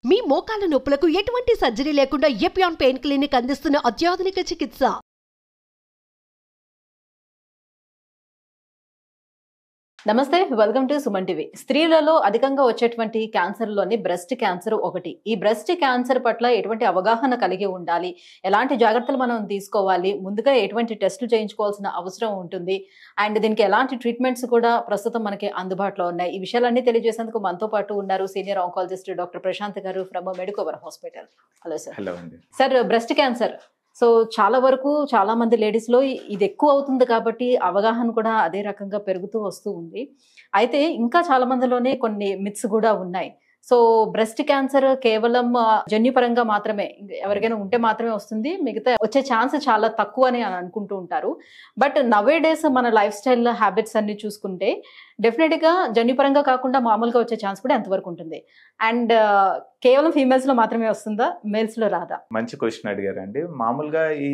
మీ మోకాల నొప్పులకు ఎటువంటి సర్జరీ లేకుండా ఎపియాన్ పెయిన్ క్లినిక్ అందిస్తున్న అత్యాధునిక చికిత్స. నమస్తే, వెల్కమ్ టు సుమన్ టీవీ. స్త్రీలలో అధికంగా వచ్చేటువంటి క్యాన్సర్లోని బ్రెస్ట్ క్యాన్సర్ ఒకటి. ఈ బ్రెస్ట్ క్యాన్సర్ పట్ల ఎటువంటి అవగాహన కలిగి ఉండాలి, ఎలాంటి జాగ్రత్తలు మనం తీసుకోవాలి, ముందుగా ఎటువంటి టెస్టులు చేయించుకోవాల్సిన అవసరం ఉంటుంది, అండ్ దీనికి ఎలాంటి ట్రీట్మెంట్స్ కూడా ప్రస్తుతం మనకి అందుబాటులో ఉన్నాయి. ఈ విషయాలన్నీ తెలియజేసేందుకు మనతో పాటు ఉన్నారు సీనియర్ ఆంకాలజిస్ట్ డాక్టర్ ప్రశాంత్ గారు from Medicover hospital. Hello sir. Hello అండి. సార్, బ్రెస్ట్ క్యాన్సర్ సో చాలా వరకు చాలా మంది లేడీస్లో ఇది ఎక్కువ అవుతుంది కాబట్టి అవగాహన కూడా అదే రకంగా పెరుగుతూ వస్తూ ఉంది. అయితే ఇంకా చాలా మందిలోనే కొన్ని మిత్స్ కూడా ఉన్నాయి. సో బ్రెస్ట్ క్యాన్సర్ కేవలం జన్యుపరంగా మాత్రమే, ఎవరికైనా ఉంటే మాత్రమే వస్తుంది, మిగతా వచ్చే ఛాన్స్ చాలా తక్కువ అని అనుకుంటూ ఉంటారు. బట్ నవే డేస్ మన లైఫ్ స్టైల్ హ్యాబిట్స్ అన్ని చూసుకుంటే డెఫినెట్గా జన్యుపరంగా కాకుండా మామూలుగా వచ్చే ఛాన్స్ కూడా ఎంతవరకు ఉంటుంది? అండ్ కేవలం ఫీమేల్స్ లో మాత్రమే వస్తుందా, మేల్స్ లో రాదా? మంచి క్వశ్చన్ అడిగారండి. మామూలుగా ఈ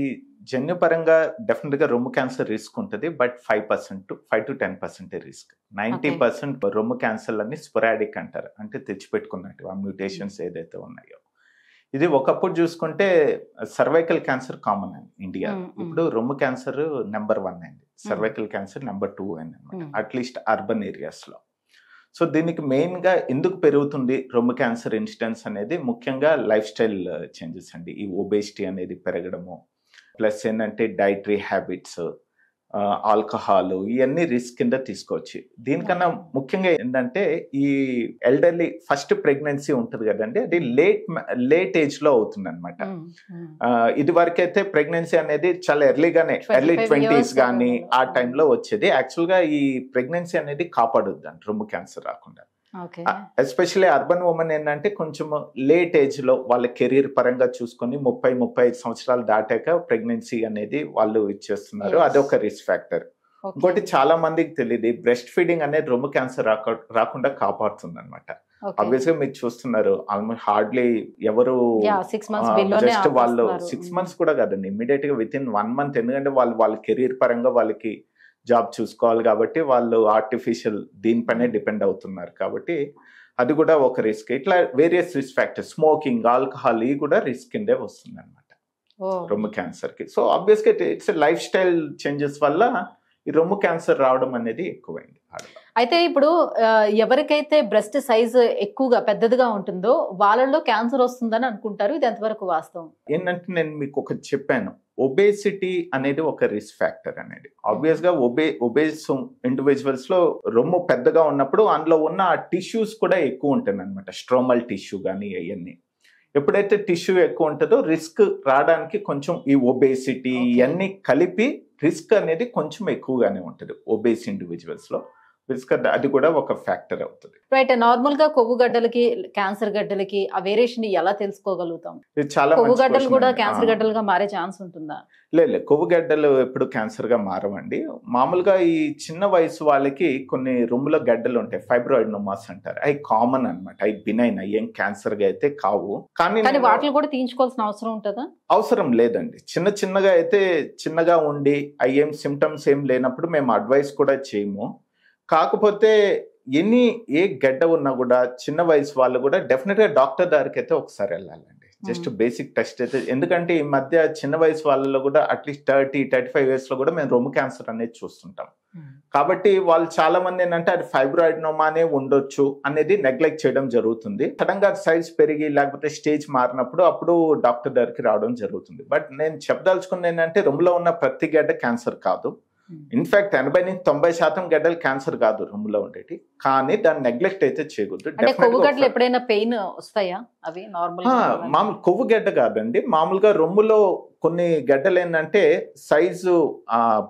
జన్యుపరంగా డెఫినెట్ గా రొమ్ము క్యాన్సర్ రిస్క్ ఉంటుంది, బట్ 5 to 10% రిస్క్. 90% రొమ్ము క్యాన్సర్ అన్ని స్పొరాడిక్ అంటారు, అంటే తెచ్చిపెట్టుకున్నట్టు ఆ మ్యూటేషన్స్ ఏదైతే ఉన్నాయో. ఇది ఒకప్పుడు చూసుకుంటే సర్వైకల్ క్యాన్సర్ కామన్ అండి ఇండియా. ఇప్పుడు రొమ్ము క్యాన్సర్ నెంబర్ 1 అయింది, సర్వైకల్ క్యాన్సర్ నెంబర్ 2 అయింది అనమాట, అట్లీస్ట్ అర్బన్ ఏరియాస్ లో. సో దీనికి మెయిన్ గా ఎందుకు పెరుగుతుంది రొమ్ము క్యాన్సర్ ఇన్సిడెన్స్ అనేది ముఖ్యంగా లైఫ్ స్టైల్ చేంజెస్ అండి. ఈ ఒబేసిటీ అనేది పెరగడము, ప్లస్ ఏంటంటే డైటరీ హ్యాబిట్స్, ఆల్కహాల్, ఇవన్నీ రిస్క్ కింద తీసుకోవచ్చు. దీనికన్నా ముఖ్యంగా ఏంటంటే ఈ ఎల్డర్లీ ఫస్ట్ ప్రెగ్నెన్సీ ఉంటుంది కదండి, అది లేట్ ఏజ్ లో అవుతుంది అనమాట. ఇది వరకైతే ప్రెగ్నెన్సీ అనేది చాలా ఎర్లీ 20s కానీ ఆ టైంలో వచ్చేది. యాక్చువల్ గా ఈ ప్రెగ్నెన్సీ అనేది కాపాడుద్ది అంట రొమ్ము క్యాన్సర్ రాకుండా. ఎస్పెషల్లీ అర్బన్ ఉమెన్ ఏంటంటే కొంచెం లేట్ ఏజ్ లో వాళ్ళ కెరీర్ పరంగా చూసుకొని 30-35 సంవత్సరాలు దాటాక ప్రెగ్నెన్సీ అనేది వాళ్ళు ఇచ్చేస్తున్నారు, అదొక రిస్క్ ఫ్యాక్టర్. ఇంకోటి చాలా మందికి తెలియదు, బ్రెస్ట్ ఫీడింగ్ అనేది రొమ్ము క్యాన్సర్ రాకుండా కాపాడుతుంది అనమాట. ఆబ్వియస్ గా మీరు చూస్తున్నారు, ఆల్మోస్ట్ హార్డ్లీ ఎవరు జస్ట్ వాళ్ళు 6 months కూడా కాదండి, ఇమ్మీడియట్ గా విత్ ఇన్ 1 month, ఎందుకంటే వాళ్ళ కెరీర్ పరంగా వాళ్ళకి జాబ్ చూసుకోవాలి కాబట్టి వాళ్ళు ఆర్టిఫిషియల్ దీనిపైనే డిపెండ్ అవుతున్నారు కాబట్టి అది కూడా ఒక రిస్క్. ఇట్లా various risk factors, smoking, alcohol, ఇవి కూడా రిస్క్ కిందే వస్తుంది అనమాట రొమ్ము క్యాన్సర్ కి. సో ఆబ్వియస్ గా ఇట్స్ లైఫ్ స్టైల్ చేంజెస్ వల్ల ఈ రొమ్ము క్యాన్సర్ రావడం అనేది ఎక్కువైంది. అయితే ఇప్పుడు ఎవరికైతే బ్రెస్ట్ సైజ్ ఎక్కువగా పెద్దదిగా ఉంటుందో వాళ్ళలో క్యాన్సర్ వస్తుందని అనుకుంటారు, ఇది ఎంతవరకు వాస్తవం? ఏంటంటే నేను మీకు ఒకటి చెప్పాను, ఒబేసిటీ అనేది ఒక రిస్క్ ఫ్యాక్టర్ అనేది. ఆబ్వియస్ గా ఒబేస్ ఇండివిజువల్స్ లో రొమ్ము పెద్దగా ఉన్నప్పుడు అందులో ఉన్న ఆ టిష్యూస్ కూడా ఎక్కువ ఉంటుంది అనమాట, స్ట్రోమల్ టిష్యూ కానీ అవన్నీ. ఎప్పుడైతే టిష్యూ ఎక్కువ ఉంటుందో రిస్క్ రావడానికి కొంచెం ఈ ఒబేసిటీ ఇవన్నీ కలిపి రిస్క్ అనేది కొంచెం ఎక్కువగానే ఉంటుంది ఒబేస్ ఇండివిజువల్స్ లో. అది కూడా ఒక ఫ్యాక్టర్ అవుతుంది. రైట్. నార్మల్ గా కొవ్వు గడ్డలకి క్యాన్సర్ గడ్డలకి ఆ వేరియేషన్ ఎలా తెలుసుకోగలుగుతాం? చాలా కొవ్వు గడ్డలు కూడా క్యాన్సర్ గడ్డలుగా మారే ఛాన్స్ ఉంటుందా? లేదు, కొవ్వు గడ్డలు ఎప్పుడు క్యాన్సర్ గా మారవండి. మామూలుగా ఈ చిన్న వయసు వాళ్ళకి కొన్ని రొమ్ముల గడ్డలు ఉంటాయి, ఫైబ్రాయిడ్నోమాస్ అంటారు, అవి కామన్ అనమాట, అవి బినైన్, ఏం క్యాన్సర్ గా అయితే కావు. కానీ వాటిని కూడా తీయించుకోవాల్సిన అవసరం ఉంటుందా? అవసరం లేదండి. చిన్నగా అయితే చిన్నగా ఉండి అవి ఏం సిమ్టమ్స్ ఏం లేనప్పుడు మేము అడ్వైస్ కూడా చేయము. కాకపోతే ఏ గడ్డ ఉన్నా కూడా చిన్న వయసు వాళ్ళు కూడా డెఫినెట్ గా డాక్టర్ దగ్గరికి అయితే ఒకసారి వెళ్ళాలండి, జస్ట్ బేసిక్ టెస్ట్ అయితే. ఎందుకంటే ఈ మధ్య చిన్న వయసు వాళ్ళలో కూడా అట్లీస్ట్ 30-35 years లో కూడా మేము రొమ్ము క్యాన్సర్ అనేది చూస్తుంటాం. కాబట్టి వాళ్ళు చాలా మంది ఏంటంటే అది ఫైబ్రాయిడ్నోమానే ఉండొచ్చు అనేది నెగ్లెక్ట్ చేయడం జరుగుతుంది. సడన్ గా సైజ్ పెరిగి లేకపోతే స్టేజ్ మారినప్పుడు అప్పుడు డాక్టర్ దగ్గరికి రావడం జరుగుతుంది. బట్ నేను చెప్పదలుచుకున్నది ఏంటంటే రొమ్ములో ఉన్న ప్రతి గడ్డ క్యాన్సర్ కాదు. ఇన్ఫాక్ట్ 80-90% గడ్డలు క్యాన్సర్ కాదు రొమ్ములో ఉండేటి, కానీ దాన్ని నెగ్లెక్ట్ అయితే చేయకూడదు. ఎప్పుడైనా పెయిన్ వస్తాయా? అవి మామూలు కొవ్వు గడ్డ కాదండి, మామూలుగా రొమ్ములో కొన్ని గడ్డలు ఏంటంటే సైజు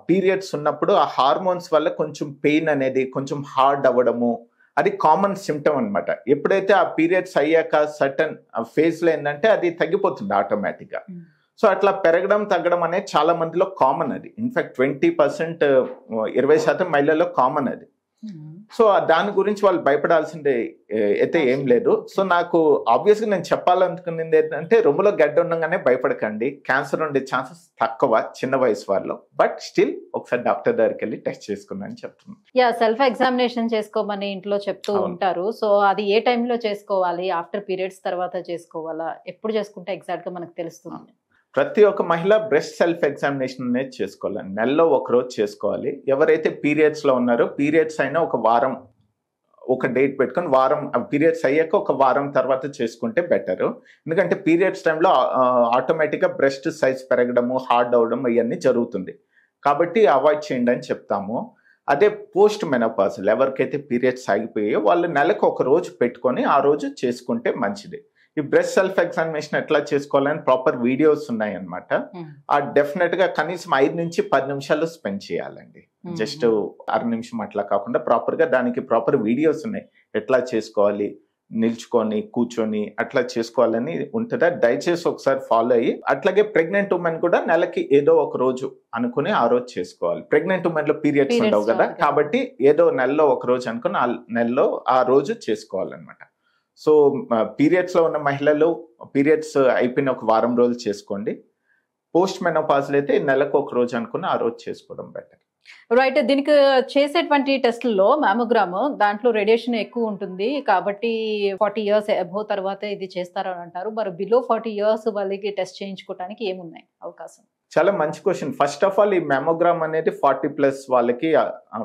పీరియడ్స్ ఉన్నప్పుడు ఆ హార్మోన్స్ వల్ల కొంచెం పెయిన్ అనేది కొంచెం హార్డ్ అవ్వడము, అది కామన్ సిమ్టమ్ అనమాట. ఎప్పుడైతే ఆ పీరియడ్స్ అయ్యాక సర్టన్ ఫేజ్ లో ఏంటంటే అది తగ్గిపోతుంది ఆటోమేటిక్ గా. సో అట్లా పెరగడం తగ్గడం అనేది చాలా మందిలో కామన్. అది ఇన్ఫాక్ట్ 20% 20% మహిళల్లో కామన్ అది. సో దాని గురించి వాళ్ళు భయపడాల్సిందే అయితే ఏం లేదు. సో నాకు ఆబ్వియస్గా నేను చెప్పాలనుకున్నది ఏంటంటే రొమ్ములో గడ్డ ఉండగానే భయపడకండి, క్యాన్సర్ ఉండే ఛాన్సెస్ తక్కువ చిన్న వయసు వాళ్ళు, బట్ స్టిల్ ఒకసారి డాక్టర్ దగ్గరికి వెళ్ళి టెస్ట్ చేసుకున్నాను చెప్తున్నాను. సెల్ఫ్ ఎగ్జామినేషన్ చేసుకోమని ఇంట్లో చెప్తూ ఉంటారు. సో అది ఏ టైంలో చేసుకోవాలి? ఆఫ్టర్ పీరియడ్స్ తర్వాత చేసుకోవాలా? ఎప్పుడు చేసుకుంటే ఎగ్జాక్ట్ గా మనకు తెలుస్తుంది? ప్రతి ఒక్క మహిళ బ్రెస్ట్ సెల్ఫ్ ఎగ్జామినేషన్ అనేది చేసుకోవాలి. నెలలో ఒక రోజు చేసుకోవాలి. ఎవరైతే పీరియడ్స్ లో ఉన్నారో పీరియడ్స్ అయినా ఒక వారం ఒక డేట్ పెట్టుకొని వారం పీరియడ్స్ అయ్యాక ఒక వారం తర్వాత చేసుకుంటే బెటర్. ఎందుకంటే పీరియడ్స్ టైంలో ఆటోమేటిక్గా బ్రెస్ట్ సైజ్ పెరగడము, హార్డ్ అవడం ఇవన్నీ జరుగుతుంది. కాబట్టి అవాయిడ్ చేయండి అని చెప్తాము. అదే పోస్ట్ మెనోపాజల్ ఎవరికైతే పీరియడ్స్ ఆగిపోయాయో వాళ్ళు నెలకు ఒక రోజు పెట్టుకొని ఆ రోజు చేసుకుంటే మంచిది. ఈ బ్రెస్ట్ సెల్ఫ్ ఎగ్జామినేషన్ ఎట్లా చేసుకోవాలని ప్రాపర్ వీడియోస్ ఉన్నాయి అన్నమాట. ఆ డెఫినెట్ గా కనీసం 5 నుంచి 10 నిమిషాలు స్పెండ్ చేయాలండి. జస్ట్ 1/2 నిమిషం అట్లా కాకుండా ప్రాపర్ గా దానికి ప్రాపర్ వీడియోస్ ఉన్నాయి ఎట్లా చేసుకోవాలి, నిల్చుకొని కూర్చొని అట్లా చేసుకోవాలని ఉంటుందా. దయచేసి ఒకసారి ఫాలో అయ్యి, అట్లాగే ప్రెగ్నెంట్ ఉమెన్ కూడా నెలకి ఏదో ఒక రోజు అనుకుని ఆ రోజు చేసుకోవాలి. ప్రెగ్నెంట్ ఉమెన్ లో పీరియడ్స్ ఉండవు కదా, కాబట్టి ఏదో నెలలో ఒక రోజు అనుకుని ఆ నెలలో ఆ రోజు చేసుకోవాలన్నమాట. సో పీరియడ్స్ లో ఉన్న మహిళలు పీరియడ్స్ అయిపోయిన ఒక వారం రోజులు చేసుకోండి. పోస్ట్ మెనోపాజల్ అయితే నెలకు ఒక రోజు అనుకుని ఆ రోజు చేసుకోవడం బెటర్. రైట్. దీనికి చేసేటువంటి టెస్టుల్లో మ్యామోగ్రామ్ దాంట్లో రేడియేషన్ ఎక్కువ ఉంటుంది కాబట్టి 40 years అబోవ్ తర్వాత ఇది చేస్తారని అంటారు. మరి బిలో 40 years వాళ్ళకి టెస్ట్ చేయించుకోవడానికి ఏమున్నాయి అవకాశం? చాలా మంచి క్వశ్చన్. ఫస్ట్ ఆఫ్ ఆల్ ఈ మెమోగ్రామ్ అనేది 40+ వాళ్ళకి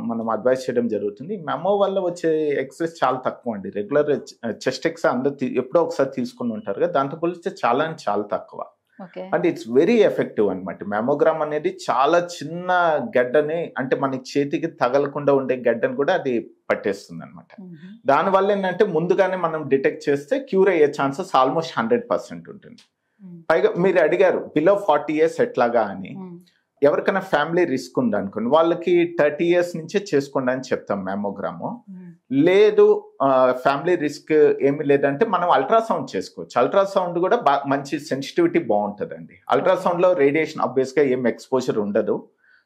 మనం అడ్వైస్ చేయడం జరుగుతుంది. మెమో వల్ల వచ్చే ఎక్సెస్ చాలా తక్కువ అండి. రెగ్యులర్ చెస్ట్ ఎక్స్ అందరూ ఎప్పుడో ఒకసారి తీసుకుని ఉంటారు కదా, దాంతో పోలిస్తే చాలా తక్కువ. అంటే ఇట్స్ వెరీ ఎఫెక్టివ్ అనమాట. మెమోగ్రామ్ అనేది చాలా చిన్న గడ్డని, అంటే మనకి చేతికి తగలకుండా ఉండే గడ్డని కూడా అది పట్టేస్తుంది అనమాట. దానివల్ల ఏంటంటే ముందుగానే మనం డిటెక్ట్ చేస్తే క్యూర్ అయ్యే ఛాన్సెస్ ఆల్మోస్ట్ 100% ఉంటుంది. పైగా మీరు అడిగారు బిలో 40 years ఎట్లాగా అని. ఎవరికైనా ఫ్యామిలీ రిస్క్ ఉంది అనుకోండి, వాళ్ళకి 30 years నుంచే చేసుకోండి అని చెప్తాం మెమోగ్రాము. లేదు ఫ్యామిలీ రిస్క్ ఏమి లేదంటే మనం అల్ట్రాసౌండ్ చేసుకోవచ్చు. అల్ట్రాసౌండ్ కూడా మంచి సెన్సిటివిటీ బాగుంటుందండి. అల్ట్రాసౌండ్ లో రేడియేషన్ ఆబ్వియస్ గా ఏం ఎక్స్పోజర్ ఉండదు.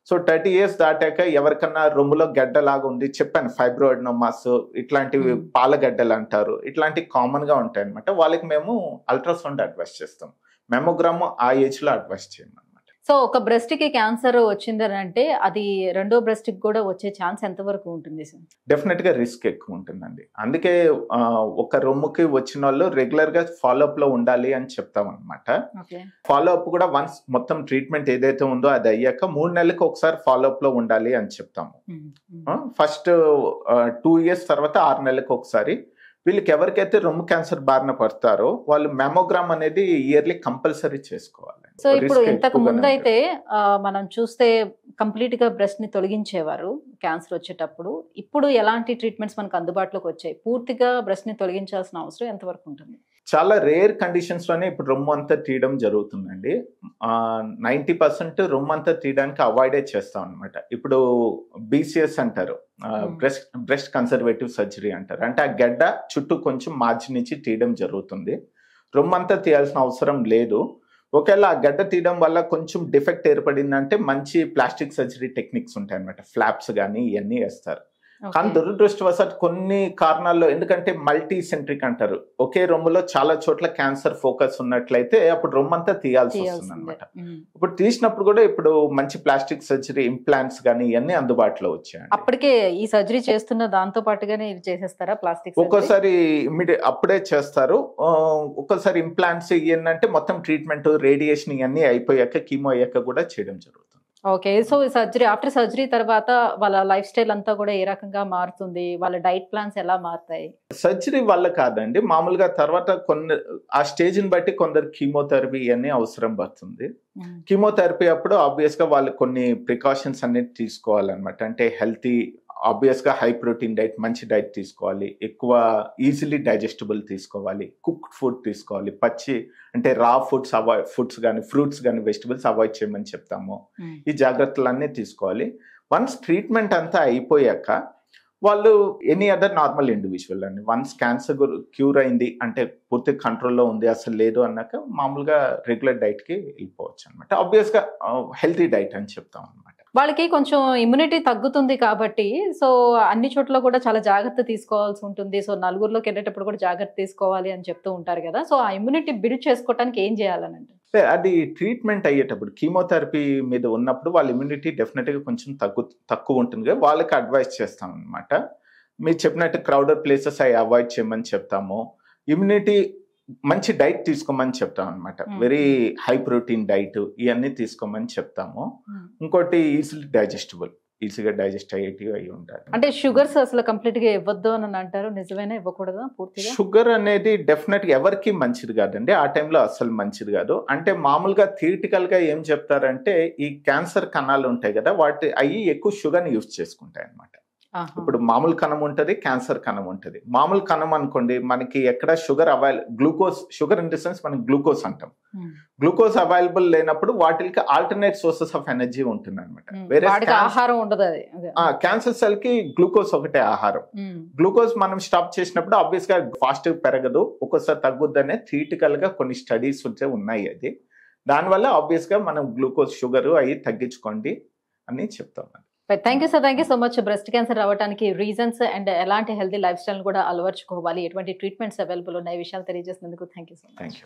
సో 30 years దాటాక ఎవరికన్నా రొమ్ములో గడ్డలాగా ఉంది, చెప్పాను ఫైబ్రోయిడ్నోమాస్ ఇట్లాంటివి, పాలగడ్డలు అంటారు, ఇట్లాంటివి కామన్ గా ఉంటాయి అనమాట. వాళ్ళకి మేము అల్ట్రాసౌండ్ అడ్వైస్ చేస్తాం. మెమోగ్రామ్ ఆ ఏజ్ లో అడ్వైస్ చేయమన్నమాట. సో ఒక బ్రెస్ట్ కి క్యాన్సర్ వచ్చిందని అంటే అది రెండో బ్రెస్ట్ కి కూడా వచ్చే ఛాన్స్ ఎంతవరకు ఉంటుంది సార్? డెఫినెట్ గా రిస్క్ ఎక్కువ ఉంటుందండి. అందుకే ఒక రొమ్ముకి వచ్చిన వాళ్ళు రెగ్యులర్ గా ఫాలోఅప్ లో ఉండాలి అని చెప్తాం అనమాట. ఫాలోఅప్ కూడా వన్స్ మొత్తం ట్రీట్మెంట్ ఏదైతే ఉందో అది అయ్యాక 3 నెలలకు ఒకసారి ఫాలోఅప్ లో ఉండాలి అని చెప్తాము. ఫస్ట్ 2 years తర్వాత 6 నెలలకు ఒకసారి. వీళ్ళకి ఎవరికైతే రొమ్ము క్యాన్సర్ బారిన పడతారో వాళ్ళు మెమోగ్రామ్ అనేది ఇయర్లీ కంపల్సరీ చేసుకోవాలి. సో ఇప్పుడు ఇంతకు ముందు అయితే మనం చూస్తే కంప్లీట్ గా బ్రెస్ట్ ని తొలగించేవారు క్యాన్సర్ వచ్చేటప్పుడు. ఇప్పుడు ఎలాంటి ట్రీట్మెంట్స్ మనకు అందుబాటులోకి వచ్చాయి? పూర్తిగా బ్రెస్ట్ ని తొలగించాల్సిన అవసరం ఎంతవరకు ఉంటుంది? చాలా రేర్ కండిషన్స్ లోనే ఇప్పుడు రొమ్ము అంతా తీయడం జరుగుతుందండి. 90% రొమ్ము అంతా తీయడానికి అవాయిడే చేస్తాం అనమాట. ఇప్పుడు BCS అంటారు, బ్రెస్ట్ కన్సర్వేటివ్ సర్జరీ అంటారు. అంటే ఆ గడ్డ చుట్టూ కొంచెం మార్జిన్ ఇచ్చి తీయడం జరుగుతుంది. రొమ్ము అంతా తీయాల్సిన అవసరం లేదు. ఒకవేళ ఆ గడ్డ తీయడం వల్ల కొంచెం డిఫెక్ట్ ఏర్పడిందంటే మంచి ప్లాస్టిక్ సర్జరీ టెక్నిక్స్ ఉంటాయి అనమాట. ఫ్లాప్స్ కానీ ఇవన్నీ వేస్తారు. కానీ దురదృష్టవశాత్తు కొన్ని కారణాల్లో, ఎందుకంటే మల్టీ సెంట్రిక్ అంటారు, ఒకే రొమ్ములో చాలా చోట్ల క్యాన్సర్ ఫోకస్ ఉన్నట్లయితే అప్పుడు రొమ్ము అంతా తీయాల్సి వస్తుంది అనమాట. ఇప్పుడు తీసినప్పుడు కూడా ఇప్పుడు మంచి ప్లాస్టిక్ సర్జరీ ఇంప్లాంట్స్ కానీ ఇవన్నీ అందుబాటులో వచ్చాయి. అప్పటికే ఈ సర్జరీ చేస్తున్న దాంతో పాటుగానే చేసేస్తారా ప్లాస్టిక్? ఒక్కోసారి ఇమ్మీడియట్ అప్పుడే చేస్తారు. ఒక్కోసారి ఇంప్లాంట్స్ ఏంటంటే మొత్తం ట్రీట్మెంట్ రేడియేషన్ ఇవన్నీ అయిపోయాక కీమో అయ్యాక కూడా చేయడం జరుగుతుంది. Okay. So surgery after surgery తర్వాత వాళ్ళ లైఫ్ స్టైల్ అంతా కూడా ఏ రకంగా మారుతుంది? వాళ్ళ డైట్ ప్లాన్స్ ఎలా మారుతాయి? సర్జరీ వల్ల కాదండి, మామూలుగా తర్వాత కొన్ని ఆ స్టేజ్ని బట్టి కొందరు కీమోథెరపీ ఇవన్నీ అవసరం పడుతుంది. కీమోథెరపీ అప్పుడు ఆబ్వియస్ గా వాళ్ళు కొన్ని ప్రికాషన్స్ అనేది తీసుకోవాలన్నమాట. అంటే హెల్తీ, ఆబ్వియస్ గా హై ప్రోటీన్ డైట్, మంచి డైట్ తీసుకోవాలి, ఎక్కువ ఈజీలీ డైజెస్టబుల్ తీసుకోవాలి, కుక్డ్ ఫుడ్ తీసుకోవాలి, పచ్చి అంటే రా ఫుడ్స్ కానీ ఫ్రూట్స్ కానీ వెజిటబుల్స్ అవాయిడ్ చేయమని చెప్తాము. ఈ జాగ్రత్తలన్నీ తీసుకోవాలి. వన్స్ ట్రీట్మెంట్ అంతా అయిపోయాక వాళ్ళు ఎనీ అదర్ నార్మల్ ఇండివిజువల్ అండి. వన్స్ క్యాన్సర్ క్యూర్ అయింది అంటే పూర్తి కంట్రోల్లో ఉంది, అసలు లేదు అన్నాక మామూలుగా రెగ్యులర్ డైట్కి వెళ్ళిపోవచ్చు అనమాట. ఆబ్వియస్గా హెల్తీ డైట్ అని చెప్తాం అనమాట. వాళ్ళకి కొంచెం ఇమ్యూనిటీ తగ్గుతుంది కాబట్టి సో అన్ని చోట్ల కూడా చాలా జాగ్రత్త తీసుకోవాల్సి ఉంటుంది. సో నలుగురిలోకి వెళ్ళేటప్పుడు కూడా జాగ్రత్త తీసుకోవాలి అని చెప్తూ ఉంటారు కదా. సో ఆ ఇమ్యూనిటీ బిల్డ్ చేసుకోవడానికి ఏం చేయాలని అంటే అది ట్రీట్మెంట్ అయ్యేటప్పుడు కీమోథెరపీ మీద ఉన్నప్పుడు వాళ్ళ ఇమ్యూనిటీ డెఫినెట్గా కొంచెం తక్కువ ఉంటుంది కదా, వాళ్ళకి అడ్వైస్ చేస్తాం అనమాట. మీరు చెప్పినట్టు క్రౌడెడ్ ప్లేసెస్ అవి అవాయిడ్ చేయమని చెప్తాము. ఇమ్యూనిటీ మంచి డైట్ తీసుకోమని చెప్తాం అనమాట. వెరీ హై ప్రోటీన్ డైట్ ఇవన్నీ తీసుకోమని చెప్తాము. ఇంకోటి ఈజీగా డైజెస్ట్ అయ్యేటివి అయి ఉండాలి. అంటే షుగర్స్ అసలు కంప్లీట్ గా ఇవ్వద్దు అని అంటారు, నిజమేనా? ఇవ్వకూడదా పూర్తిగా? షుగర్ అనేది డెఫినెట్ గా ఎవరికి మంచిది కాదండి, ఆ టైంలో అసలు మంచిది కాదు. అంటే మామూలుగా థియరిటికల్ గా ఏం చెప్తారంటే ఈ క్యాన్సర్ కణాలు ఉంటాయి కదా, అవి ఎక్కువ షుగర్ ని యూజ్ చేసుకుంటాయి అనమాట. ఇప్పుడు మామూలు కణం ఉంటుంది, క్యాన్సర్ కణం ఉంటుంది. మామూలు కణం అనుకోండి, మనకి ఎక్కడ షుగర్ ఇన్ ది సెన్స్ మనం గ్లూకోజ్ అంటాం. గ్లూకోజ్ అవైలబుల్ లేనప్పుడు వాటికి ఆల్టర్నేట్ సోర్సెస్ ఆఫ్ ఎనర్జీ ఉంటుంది అనమాట. వేరే ఆహారం ఉండదు. క్యాన్సర్ సెల్ కి గ్లూకోజ్ ఒకటే ఆహారం. గ్లూకోజ్ మనం స్టాప్ చేసినప్పుడు ఆబ్వియస్ గా ఫాస్ట్ పెరగదు, ఒక్కోసారి తగ్గుద్ది అనే థియరిటికల్ గా కొన్ని స్టడీస్ ఉన్నాయి. అది దానివల్ల ఆబ్వియస్ గా మనం గ్లూకోజ్ షుగర్ అవి తగ్గించుకోండి అని చెప్తాం. Thank you so much. Breast cancer రావడానికి రీజన్స్ అండ్ ఎలాంటి హెల్తీ లైఫ్ స్టైల్ కూడా అలవర్చుకోవాలి, ఎటువంటి ట్రీట్మెంట్స్ అవైలబుల్ ఉన్నాయి, విషయాలు తెలియజేసినందుకు థ్యాంక్ యూ సో మచ్.